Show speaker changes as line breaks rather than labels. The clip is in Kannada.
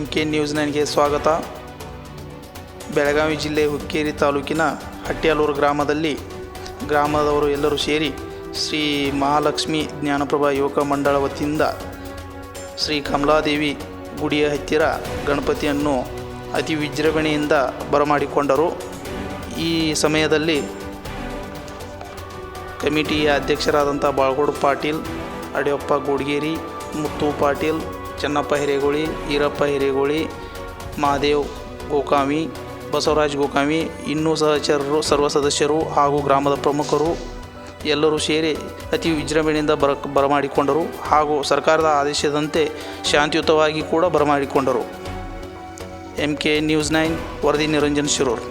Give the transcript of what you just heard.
MK ನ್ಯೂಸ್ 9ಗೆ ಸ್ವಾಗತ. ಬೆಳಗಾವಿ ಜಿಲ್ಲೆ ಹುಕ್ಕೇರಿ ತಾಲೂಕಿನ ಹಟ್ಟಿಯಾಲೂರು ಗ್ರಾಮದವರು ಎಲ್ಲರೂ ಸೇರಿ ಶ್ರೀ ಮಹಾಲಕ್ಷ್ಮಿ ಜ್ಞಾನಪ್ರಭಾ ಯುವಕ ಮಂಡಳ ವತಿಯಿಂದ ಶ್ರೀ ಕಮಲಾದೇವಿ ಗುಡಿಯ ಹತ್ತಿರ ಗಣಪತಿಯನ್ನು ಅತಿ ವಿಜೃಂಭಣೆಯಿಂದ ಬರಮಾಡಿಕೊಂಡರು. ಈ ಸಮಯದಲ್ಲಿ ಕಮಿಟಿಯ ಅಧ್ಯಕ್ಷರಾದಂಥ ಬಾಳಗೋಡು ಪಾಟೀಲ್, ಅಡಿಯಪ್ಪ ಗೋಡ್ಗೇರಿ, ಮುತ್ತು ಪಾಟೀಲ್, ಚೆನ್ನಪ್ಪ ಹಿರೇಗೋಳಿ, ಈರಪ್ಪ ಹಿರೇಗೋಳಿ, ಮಹಾದೇವ್ ಗೋಕಾವಿ, ಬಸವರಾಜ್ ಗೋಕಾವಿ, ಇನ್ನೂ ಸಹಚರರು, ಸರ್ವ ಸದಸ್ಯರು ಹಾಗೂ ಗ್ರಾಮದ ಪ್ರಮುಖರು ಎಲ್ಲರೂ ಸೇರಿ ಅತಿ ವಿಜೃಂಭಣೆಯಿಂದ ಬರಮಾಡಿಕೊಂಡರು ಹಾಗೂ ಸರ್ಕಾರದ ಆದೇಶದಂತೆ ಶಾಂತಿಯುತವಾಗಿ ಕೂಡ ಬರಮಾಡಿಕೊಂಡರು. MK ನ್ಯೂಸ್ 9 ವರದಿ ನಿರಂಜನ್ ಶಿರೂರ್.